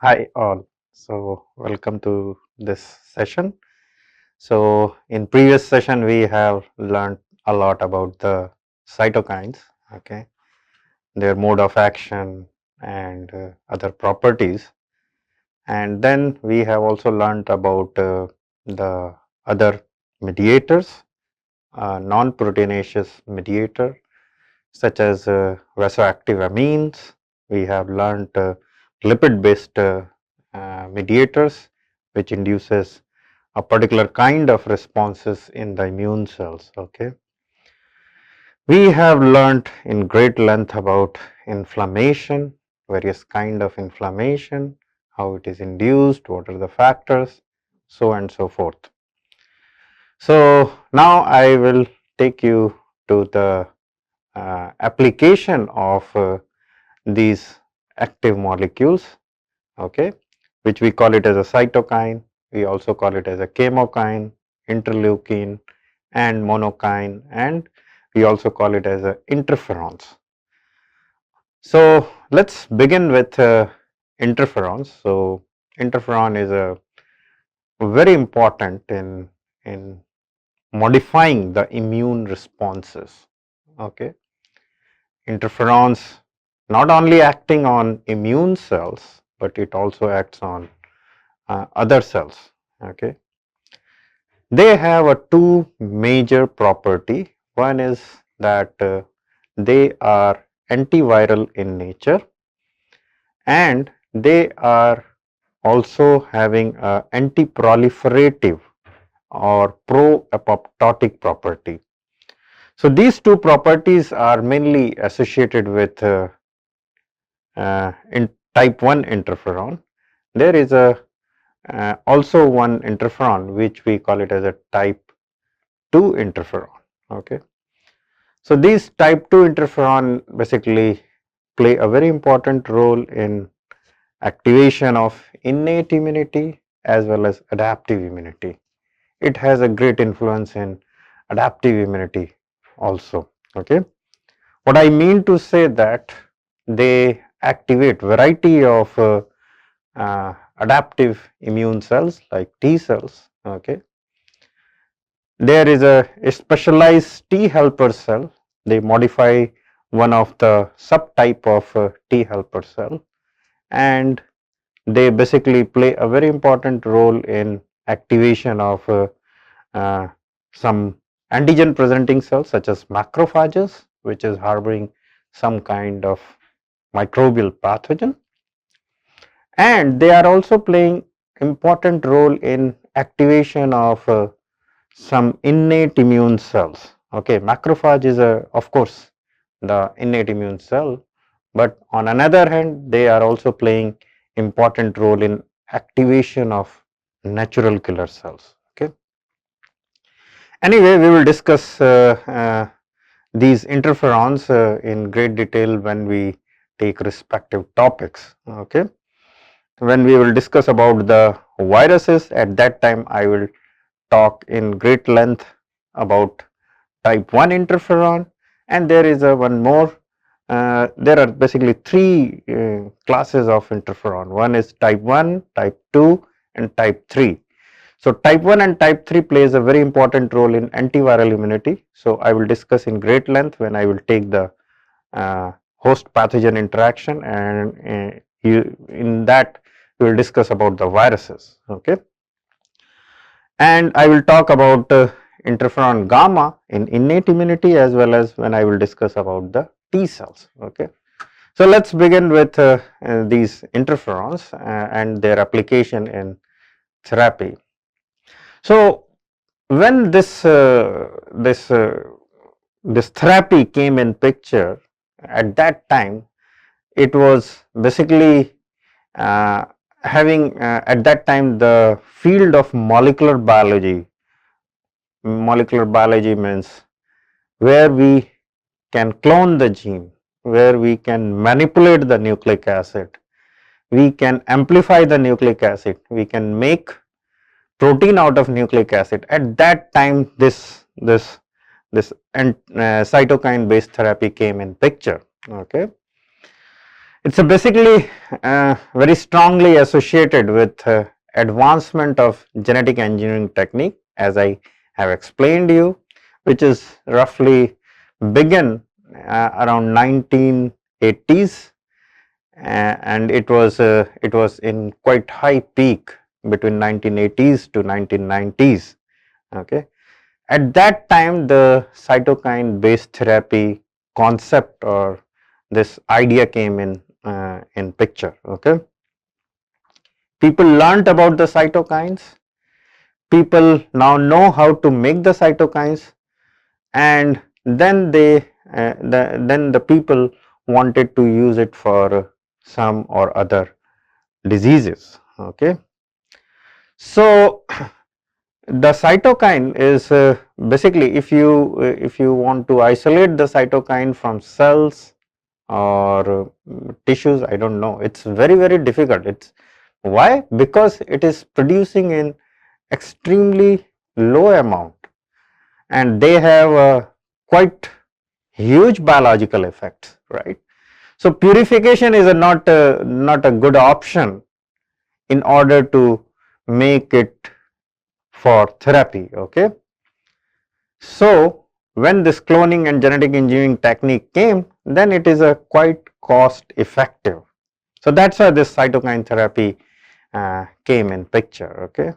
Hi all. So welcome to this session. So in previous session we have learned a lot about the cytokines, okay, their mode of action and other properties, and then we have also learned about the other mediators, non-proteinaceous mediator such as vasoactive amines. We have learned lipid based mediators which induces a particular kind of responses in the immune cells. Okay, we have learned in great length about inflammation, various kind of inflammation, how it is induced, what are the factors, so and so forth. So now I will take you to the application of these active molecules, okay, which we call it as a cytokine. We also call it as a chemokine, interleukin and monokine, and we also call it as a interferons. So let's begin with interferons. So interferon is a very important in modifying the immune responses. Okay, interferons not only acting on immune cells, but it also acts on other cells. Okay, they have a two major property. One is that they are antiviral in nature, and they are also having a anti-proliferative or pro-apoptotic property. So these two properties are mainly associated with in type 1 interferon. There is a also one interferon which we call it as a type 2 interferon. Okay. So these type 2 interferon basically play a very important role in activation of innate immunity as well as adaptive immunity. It has a great influence in adaptive immunity also. Okay. What I mean to say that they activate variety of adaptive immune cells like T cells. Okay. There is a specialized T helper cell. They modify one of the subtype of T helper cell, and they basically play a very important role in activation of uh, some antigen presenting cells such as macrophages, which is harboring some kind of microbial pathogen, and they are also playing important role in activation of some innate immune cells. Okay, macrophage is of course the innate immune cell, but on another hand they are also playing important role in activation of natural killer cells. Okay. Anyway, we will discuss these interferons in great detail when we take respective topics. Okay. When we will discuss about the viruses, at that time I will talk in great length about type 1 interferon, and there is a one more. There are basically three classes of interferon. One is type 1, type 2 and type 3. So type 1 and type 3 plays a very important role in antiviral immunity. So I will discuss in great length when I will take the host pathogen interaction, and in that we will discuss about the viruses. Okay. And I will talk about interferon gamma in innate immunity as well as when I will discuss about the T cells. Okay. So let us begin with these interferons and their application in therapy. So when this therapy came in picture, at that time it was basically having at that time the field of molecular biology. Molecular biology means where we can clone the gene, where we can manipulate the nucleic acid, we can amplify the nucleic acid, we can make protein out of nucleic acid. At that time this cytokine based therapy came in picture. Okay. It's basically very strongly associated with advancement of genetic engineering technique, as I have explained you, which is roughly began around 1980s, and it was in quite high peak between 1980s to 1990s. Okay, at that time the cytokine based therapy concept or this idea came in picture. Okay, people learnt about the cytokines, people now know how to make the cytokines, and then the people wanted to use it for some or other diseases. Okay, so the cytokine is basically, if you want to isolate the cytokine from cells or tissues, I don't know, it's very difficult. It's why? Because it is producing in extremely low amount, and they have quite huge biological effects, right? So purification is not a good option in order to make it for therapy. Okay, so when this cloning and genetic engineering technique came, then it is a quite cost effective. So that's why this cytokine therapy came in picture. Okay,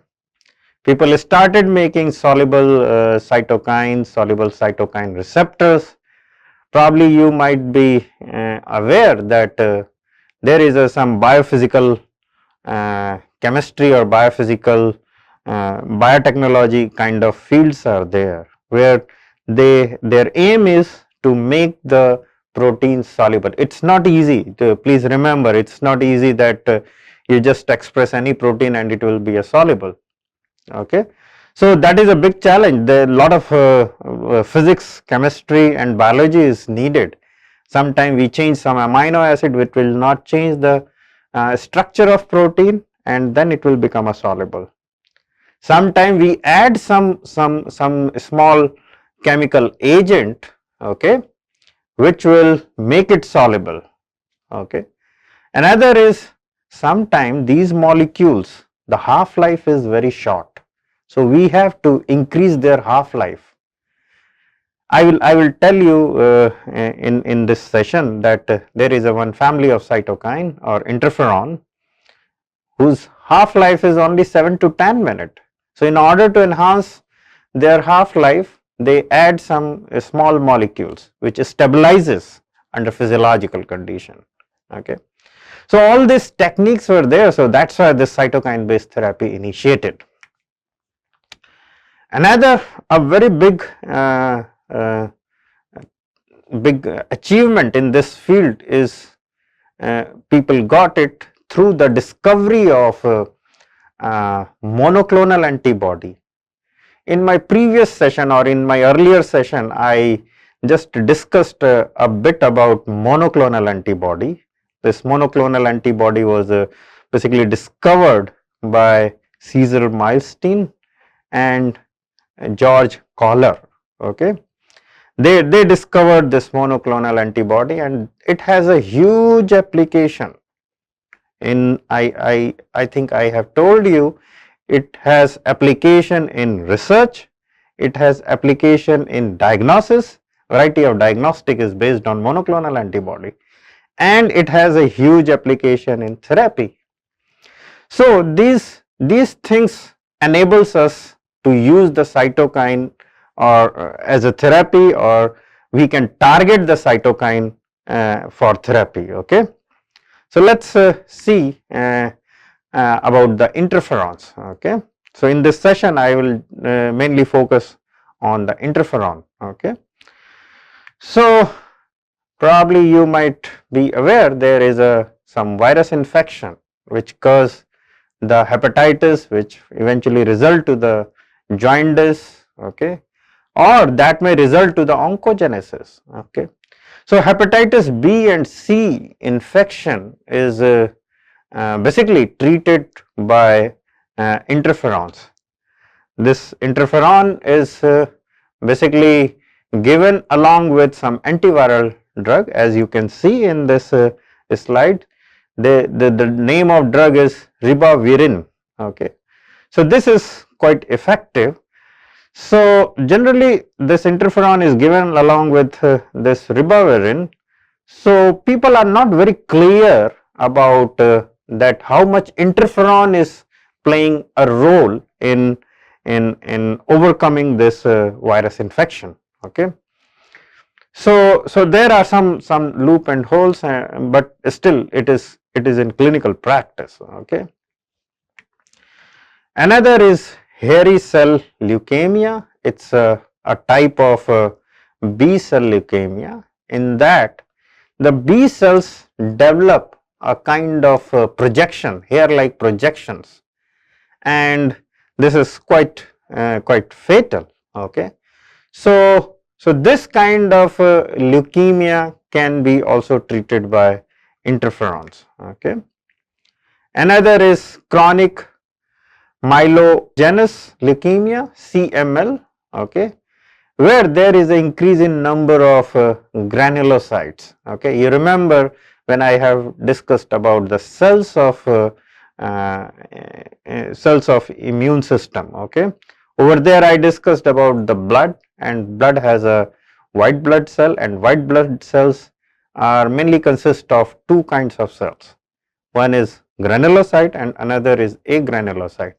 people started making soluble cytokines, soluble cytokine receptors. Probably you might be aware that there is some biophysical chemistry or biophysical biotechnology kind of fields are there, where their aim is to make the protein soluble. It's not easy please remember, it's not easy that you just express any protein and it will be a soluble. Okay, so that is a big challenge. There are a lot of physics, chemistry and biology is needed. Sometimes we change some amino acid which will not change the structure of protein, and then it will become a soluble. Sometimes we add some small chemical agent, okay, which will make it soluble. Okay, another is sometimes these molecules, the half life is very short, so we have to increase their half life. I will tell you in this session that there is one family of cytokine or interferon whose half life is only 7 to 10 minutes. So in order to enhance their half life, they add some small molecules which stabilizes under physiological condition. Okay, so all these techniques were there, so that's why this cytokine based therapy initiated. Another a very big achievement in this field is people got it through the discovery of monoclonal antibody. In my previous session or in my earlier session, I just discussed a bit about monoclonal antibody. This monoclonal antibody was basically discovered by Cesar Milstein and George Kohler. Okay, they discovered this monoclonal antibody, and it has a huge application in I think I have told you, it has application in research, it has application in diagnosis, variety of diagnostic is based on monoclonal antibody, and it has a huge application in therapy. So these things enables us to use the cytokine or as a therapy, or we can target the cytokine for therapy. Okay, so let's see about the interferons. Okay, so in this session I will mainly focus on the interferon. Okay, so probably you might be aware there is some virus infection which cause the hepatitis, which eventually result to the jaundice. Okay, or that may result to the oncogenesis. Okay, so hepatitis B and C infection is basically treated by interferons. This interferon is basically given along with some antiviral drug, as you can see in this slide, the name of drug is ribavirin. Okay. So this is quite effective. So generally this interferon is given along with this ribavirin. So people are not very clear about that how much interferon is playing a role in overcoming this virus infection. Okay. So there are some loop and holes, but still it is in clinical practice. Okay. Another is hairy cell leukemia. It's a type of B cell leukemia. In that, the B cells develop a kind of projection, hair-like projections, and this is quite fatal. Okay. So this kind of leukemia can be also treated by interferons. Okay. Another is chronic myelogenous leukemia, CML. Okay, where there is an increase in number of granulocytes. Okay, you remember when I have discussed about the cells of immune system. Okay, over there I discussed about the blood, and blood has a white blood cell, and white blood cells are mainly consist of two kinds of cells. One is granulocyte and another is agranulocyte.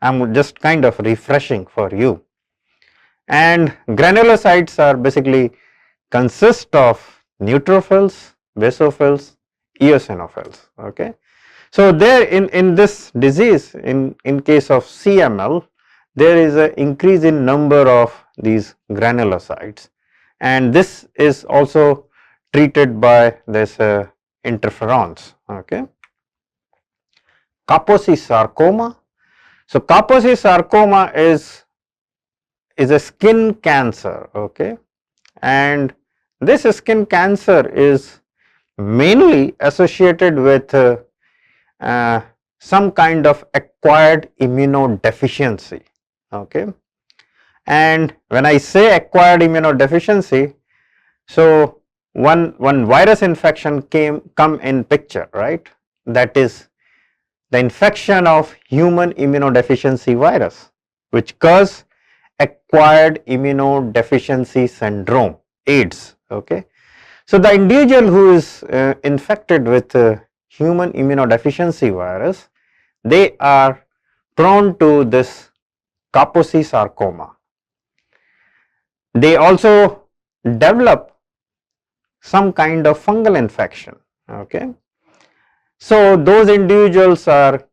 I am just kind of refreshing for you. And granulocytes are basically consist of neutrophils, basophils, eosinophils. Okay. So there in this disease, in case of CML, there is an increase in number of these granulocytes, and this is also treated by this interferons. Okay. Kaposi sarcoma. So Kaposi sarcoma is a skin cancer. Okay, and this skin cancer is mainly associated with some kind of acquired immunodeficiency. Okay, and when I say acquired immunodeficiency, so one virus infection come in picture, right? That is the infection of human immunodeficiency virus, which cause acquired immunodeficiency syndrome, AIDS. Okay, so the individual who is infected with human immunodeficiency virus, they are prone to this Kaposi sarcoma. They also develop some kind of fungal infection. Okay, so those individuals are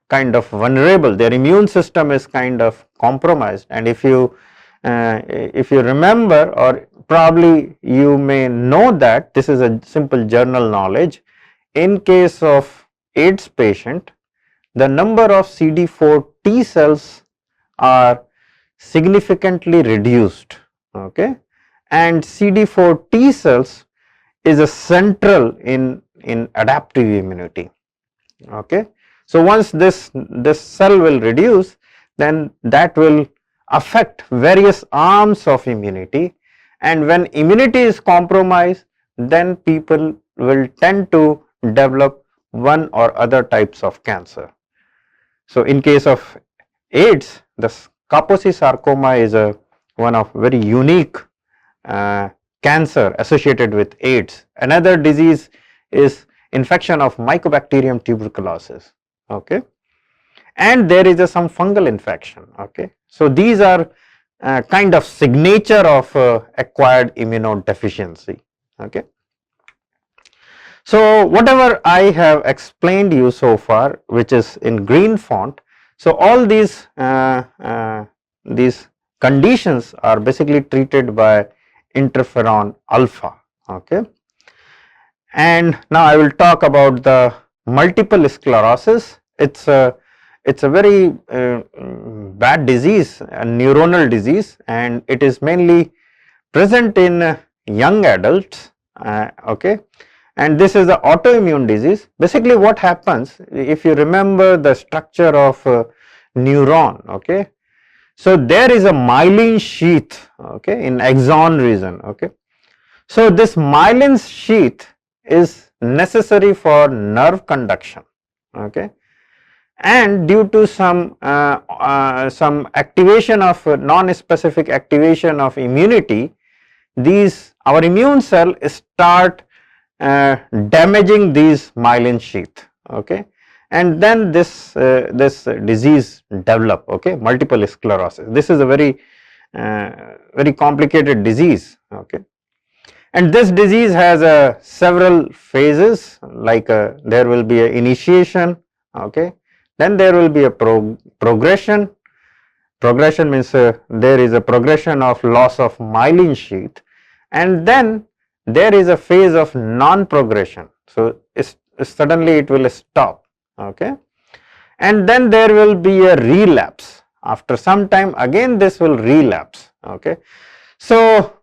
kind of vulnerable, their immune system is kind of compromised, and if you remember, or probably you may know that this is a simple journal knowledge, in case of AIDS patient, the number of CD4 T cells are significantly reduced. Okay, and CD4 T cells is a central in adaptive immunity. Okay, so once this cell will reduce, then that will affect various arms of immunity, and when immunity is compromised, then people will tend to develop one or other types of cancer. So in case of AIDS, the Kaposi sarcoma is one of very unique cancer associated with AIDS. Another disease is infection of Mycobacterium tuberculosis. Okay, and there is some fungal infection. Okay, so these are kind of signature of acquired immunodeficiency. Okay, so whatever I have explained you so far, which is in green font, so all these conditions are basically treated by interferon alpha. Okay, and now I will talk about the multiple sclerosis. It's a very bad disease, a neuronal disease, and it is mainly present in young adults. Okay, and this is the autoimmune disease. Basically what happens, if you remember the structure of neuron, okay, so there is a myelin sheath, okay, in axon region. Okay, so this myelin sheath is necessary for nerve conduction, okay, and due to some activation of non-specific activation of immunity, these our immune cell start damaging these myelin sheath, okay, and then this disease develop, okay, multiple sclerosis. This is a very complicated disease, okay, and this disease has several phases, like there will be a initiation, okay, then there will be a progression. Progression means there is a progression of loss of myelin sheath, and then there is a phase of non-progression. So, suddenly it will stop, okay, and then there will be a relapse. After some time again this will relapse, okay. So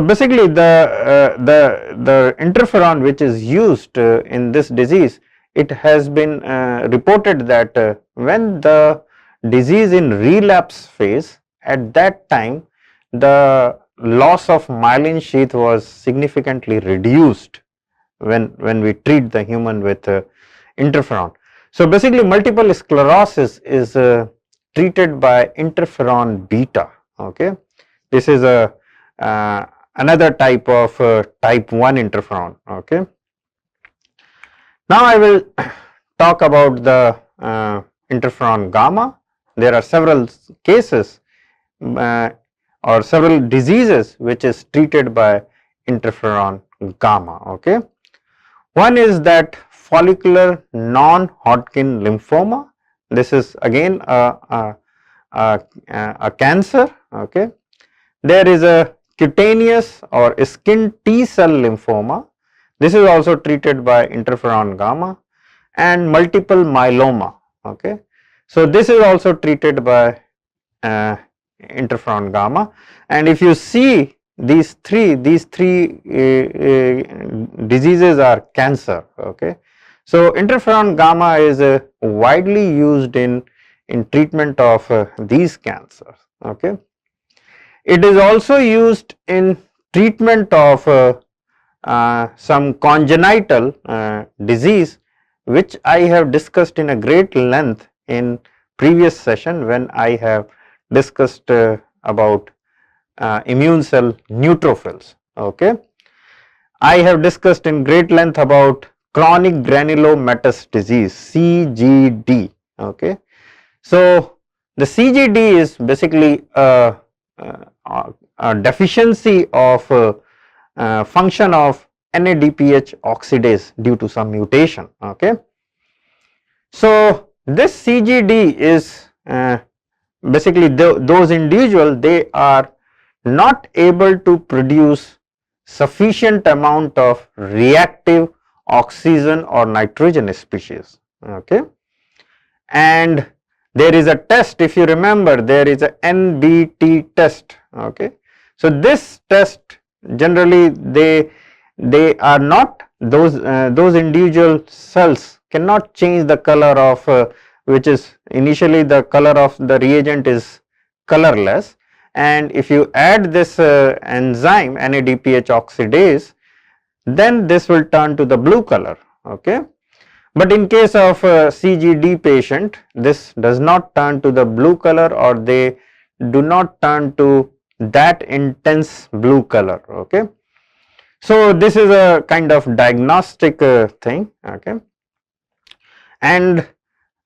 basically the interferon which is used in this disease, it has been reported that when the disease in relapse phase, at that time the loss of myelin sheath was significantly reduced when we treat the human with interferon. So basically multiple sclerosis is treated by interferon beta, okay. This is a another type of type 1 interferon, okay. Now I will talk about the interferon gamma. There are several cases or several diseases which is treated by interferon gamma, okay. One is that follicular non-Hodgkin lymphoma. This is again a cancer, okay. There is a cutaneous or skin T cell lymphoma. This is also treated by interferon gamma, and multiple myeloma, okay. So this is also treated by interferon gamma, and if you see these three diseases are cancer, okay. So interferon gamma is widely used in treatment of these cancers, okay. It is also used in treatment of some congenital disease, which I have discussed in a great length in previous session when I have discussed about immune cell neutrophils, okay. I have discussed in great length about chronic granulomatous disease, CGD, okay. So the CGD is basically a deficiency of function of NADPH oxidase due to some mutation, okay. So this CGD is basically those individuals, they are not able to produce sufficient amount of reactive oxygen or nitrogen species, okay. And there is a test, if you remember, there is a NBT test, okay. So this test generally they are not, those individual cells cannot change the color of which is initially the color of the reagent is colorless, and if you add this enzyme NADPH oxidase, then this will turn to the blue color, okay. But in case of CGD patient, this does not turn to the blue color, or they do not turn to that intense blue color, okay. So this is a kind of diagnostic thing, okay. And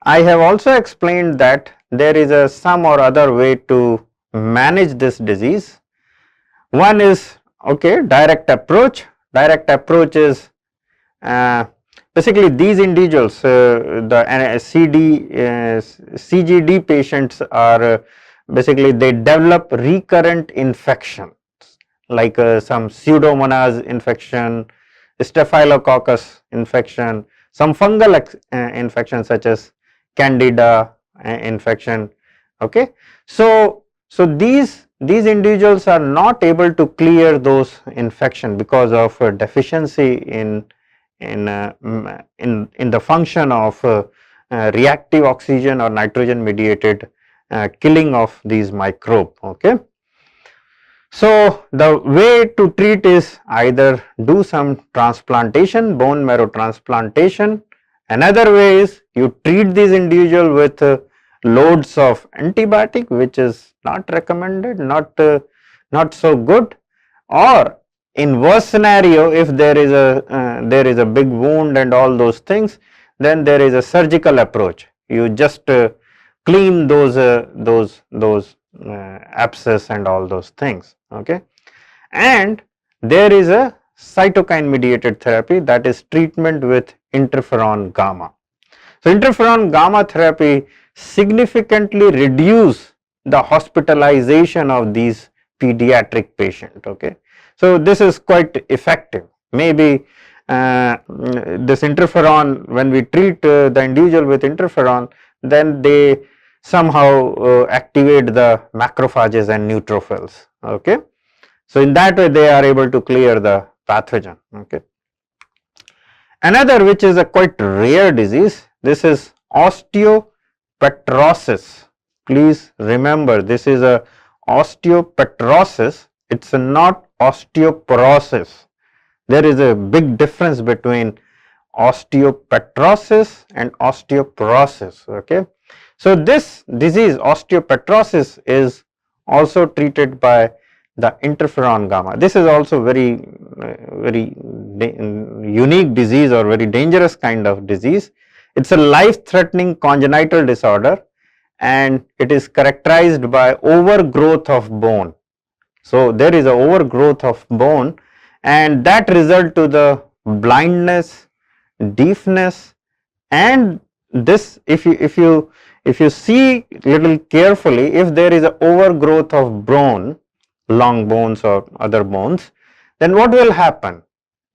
I have also explained that there is a some or other way to manage this disease. One is, okay, direct approach. Direct approach is basically these individuals, the CGD patients are basically they develop recurrent infections like some pseudomonas infection, staphylococcus infection, some fungal infection such as candida infection, okay. So these individuals are not able to clear those infection because of deficiency in the function of reactive oxygen or nitrogen mediated killing of these microbe, okay. So, the way to treat is either do some transplantation, bone marrow transplantation. Another way is you treat these individual with loads of antibiotic, which is not recommended, not so good. Or in worst scenario, if there is a big wound and all those things, then there is a surgical approach. You just clean those abscess and all those things. Okay, and there is a cytokine mediated therapy, that is treatment with interferon gamma. So, interferon gamma therapy significantly reduce the hospitalization of these pediatric patient. Okay. So, this is quite effective. Maybe this interferon, when we treat the individual with interferon, then they somehow activate the macrophages and neutrophils. Okay. So, in that way they are able to clear the pathogen. Okay. Another, which is a quite rare disease, this is osteopetrosis. Please remember, this is a osteopetrosis, it is not osteoporosis. There is a big difference between osteopetrosis and osteoporosis. Okay. So, this disease osteopetrosis is also treated by the interferon gamma. This is also very unique disease or very dangerous kind of disease. It is a life threatening congenital disorder and it is characterized by overgrowth of bone. So, there is a overgrowth of bone and that result to the blindness, deafness, and this, if you see little carefully, if there is a overgrowth of bone, long bones or other bones, then what will happen?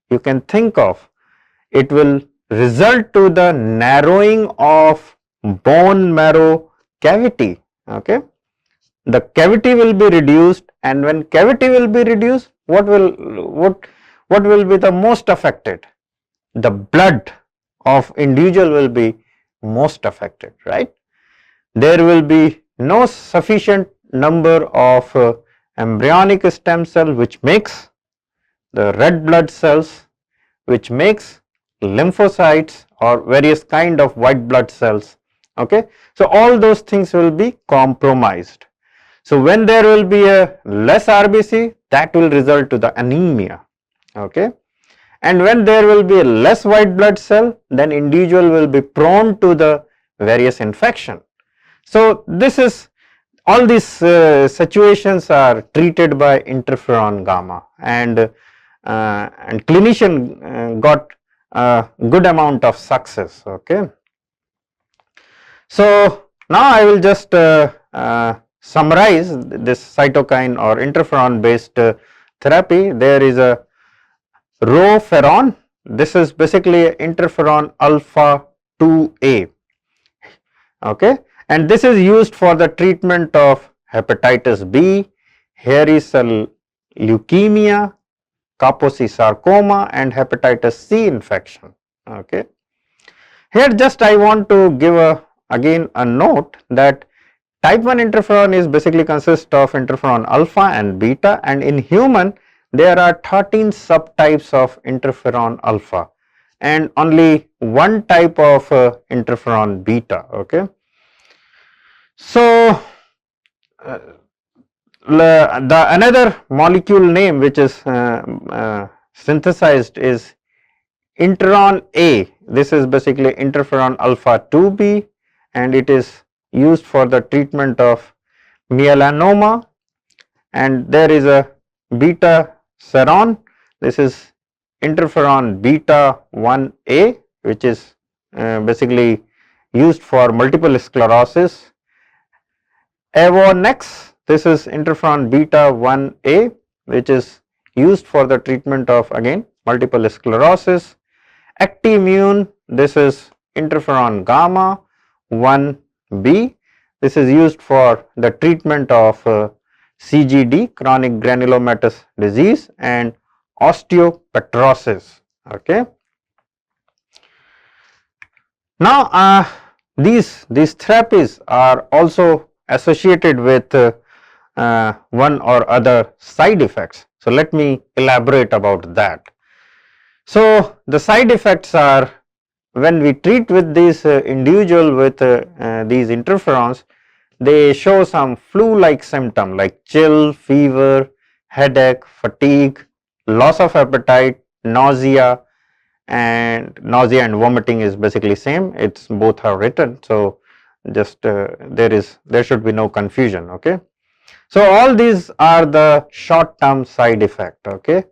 You can think of, it will result to the narrowing of bone marrow cavity. Okay. The cavity will be reduced, and when cavity will be reduced, what will be the most affected? The blood of individual will be most affected, right? There will be no sufficient number of embryonic stem cell, which makes the red blood cells, which makes lymphocytes or various kind of white blood cells. Okay. So, all those things will be compromised. So, when there will be a less RBC, that will result to the anemia. Okay. And when there will be a less white blood cell, then individual will be prone to the various infection. So, this is all these situations are treated by interferon gamma, and clinician got a good amount of success. Okay. So, now I will just summarize this cytokine or interferon based therapy. There is a roferon, this is basically interferon alpha 2A. Okay. And this is used for the treatment of hepatitis B, hairy cell leukemia, Kaposi sarcoma, and hepatitis C infection. Okay. Here just I want to give again a note that type 1 interferon is basically consists of interferon alpha and beta, and in human there are 13 subtypes of interferon alpha and only one type of interferon beta. Okay. So, the another molecule name which is synthesized is interferon A. This is basically interferon alpha 2B, and it is used for the treatment of melanoma, and there is a beta seron. This is interferon beta 1A, which is basically used for multiple sclerosis. Avonex, this is interferon beta 1A, which is used for the treatment of again multiple sclerosis. Actimmune, this is interferon gamma 1B, this is used for the treatment of CGD, chronic granulomatous disease, and osteopetrosis. Okay. Now, these therapies are also associated with one or other side effects. So let me elaborate about that. So the side effects are, when we treat with this individual with these interferons, they show some flu-like symptom like chill, fever, headache, fatigue, loss of appetite, nausea, and vomiting is basically same. It's both are written, so just there should be no confusion. Okay, so all these are the short-term side effect. Okay,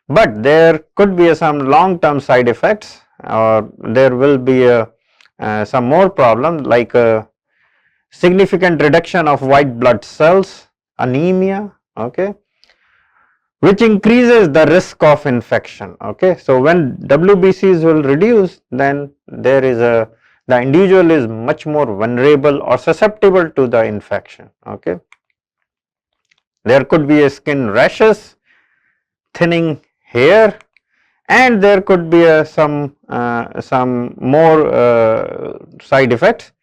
but there could be some long-term side effects, or there will be some more problem like significant reduction of white blood cells, anemia, okay, which increases the risk of infection. Okay, so when WBCs will reduce, then there is the individual is much more vulnerable or susceptible to the infection. Okay, there could be a skin rashes, thinning hair, and there could be some more side effects,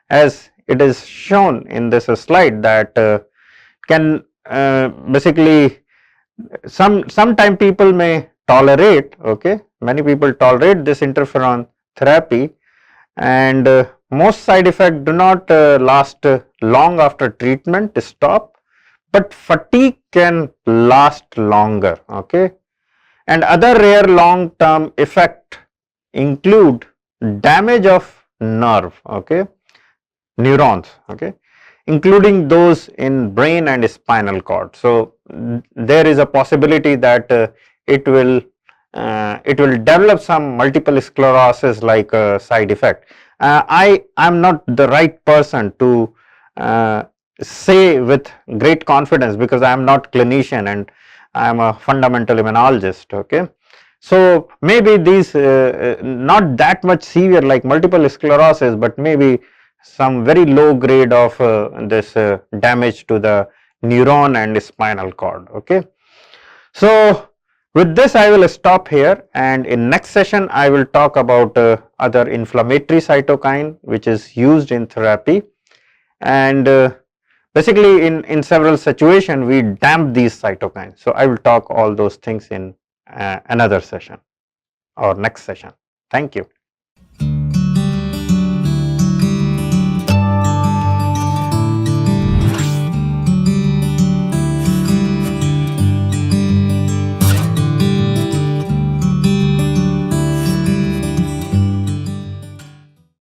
as it is shown in this slide, that can basically sometime people may tolerate. Okay, many people tolerate this interferon therapy, and most side effects do not last long after treatment stop, but fatigue can last longer. Okay, and other rare long term effect include damage of nerve, okay, neurons, okay, including those in brain and spinal cord. So there is a possibility that it will develop some multiple sclerosis like side effect. I am not the right person to say with great confidence, because I am not clinician and I am a fundamental immunologist. Okay, so maybe these not that much severe like multiple sclerosis, but maybe some very low grade of this damage to the neuron and spinal cord. Okay, so with this I will stop here, and in next session I will talk about other inflammatory cytokine which is used in therapy, and basically in several situations we damp these cytokines. So I will talk all those things in another session or next session. Thank you.